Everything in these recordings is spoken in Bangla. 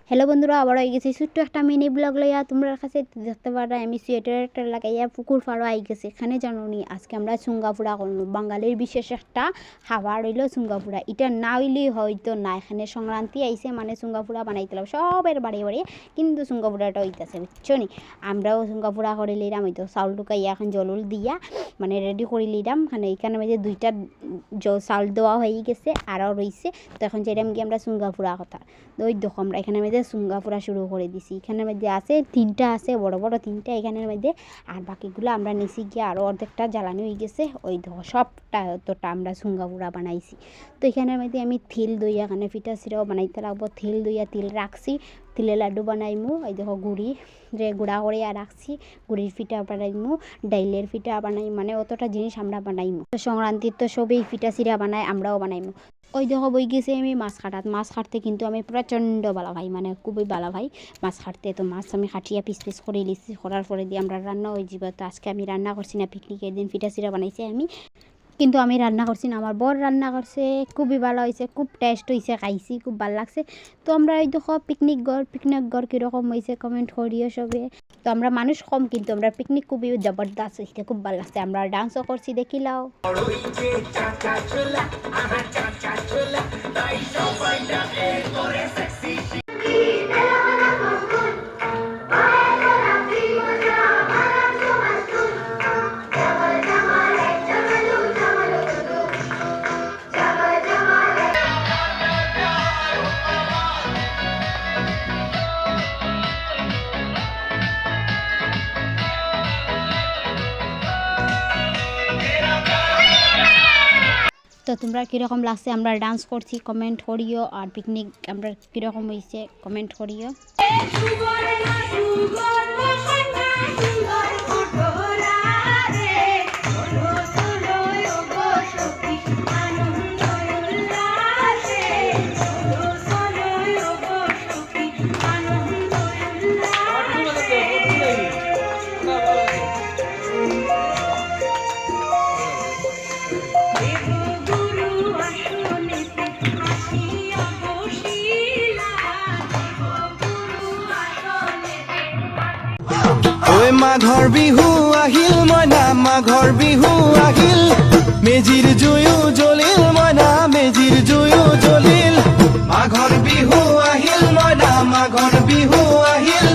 হ্যালো বন্ধুরা, আবার হয়ে গেছি ছোট্ট একটা মিনি ব্লগ লইয়া তোমরা কাছে দেখতে পারা। আমি সোয়েটার একটা লাগাইয়া পুকুর পাড়ো আই গেছি। এখানে জানো নি আজকে আমরা সুঙ্গাপুরা করবো। বাঙালির বিশেষ একটা খাবার হইল সুঙ্গাপুরা। এটা না হইলেই হয়তো না। এখানে সংক্রান্তি আইসে মানে সুঙ্গাপুরা বানাইতেলাম সবের বাড়ি বাড়ি, কিন্তু সুঙ্গাপুরাটা হইতেছে বুঝছো নি। আমরাও সুঙ্গাপুরা করে লিলাম, হয়তো চাউল টুকাইয়া এখন জলুল দিয়া মানে রেডি করে লিলাম। এখানে মধ্যে দুইটা চাউল দেওয়া হয়ে গেছে, আরও রয়েছে। তো এখন যেরকম কি আমরা সুঙ্গাপুরা কথা ওই দেখো আমরা এখানের মধ্যে সুঙ্গাপুরা শুরু করে দিছি। এখানের মধ্যে আছে তিনটা, আছে বড় বড় তিনটা এখানের মধ্যে, আর বাকিগুলো আমরা নিচে গিয়ে আরও অর্ধেকটা জ্বালানি হয়ে গেছে। ওই দেখো সবটা অতটা আমরা সুঙ্গাপুরা বানাইছি। তো এখানের মধ্যে আমি তিল দইয়া এখানে পিঠা সিরাও বানাইতে লাগবো। তিল দইয়া তিল রাখছি, তিলের লাড্ডু বানাইমু। এই দেখো গুড়ি রে গুঁড়া করে রাখছি, গুড়ির পিঠা বানাইমু, ডাইলের পিঠা বানাই, মানে অতটা জিনিস আমরা বানাইমু। তো সংক্রান্তির তো সবই পিঠা সিরা বানায়, আমরাও বানাইমু। ওই দেখো বই গেছে আমি মাছ কাটতে কিন্তু আমি প্রচণ্ড ভালো ভাই, মানে খুবই ভালো ভাই মাছ কাটতে। তো মাছ আমি কাটিয়া পিস পিস করে লিছি, করার পরে দিয়ে আমরা রান্না হয়ে যাব। তো আজকে আমি রান্না করছি না, পিকনিকের দিন পিঠা সিরা বানাইছি আমি, কিন্তু আমি রান্না করছি না, আমার বর রান্না করছে। খুবই ভালো হয়েছে, খুব টেস্ট হয়েছে, খাইছি খুব ভালো লাগছে। তো আমরা এই দেখো পিকনিক ঘর কীরকম হয়েছে কমেন্ট করিও সবে। তো আমরা মানুষ কম, কিন্তু আমরা পিকনিক খুবই জবরদস্ত হয়েছে, খুব ভালো লাগছে। আমরা ডান্সও করছি, দেখিলাও। তো তোমরা কীরকম লাগছে আমরা ডান্স করছি কমেন্ট করিও, আর পিকনিক আমরা কীরকম হয়েছে কমেন্ট করিও। মাঘৰ বিহু আহিল, মইনা মাঘৰ বিহু আহিল, মেজিৰ জুয়ো জ্বলিল, মইনা মেজিৰ জুয়ো জ্বলিল। মাঘৰ বিহু আহিল, মইনা মাঘৰ বিহু আহিল,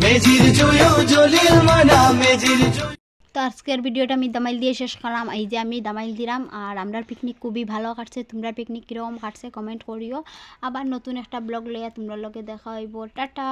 মেজিৰ জুয়ো জ্বলিল, মইনা মেজিৰ জুয়ো। তো আজকের ভিডিওটা আমি দামাইল দিয়ে শেষ করলাম। এই যে আমি দামাইল দিলাম, আর আমরা পিকনিক খুবই ভালো কাটছে। তোমরা পিকনিক কীরকম কাটছে কমেন্ট করিও। আবার নতুন একটা ব্লগ লইয়া তোমরা লগে দেখা হইব। টাটা।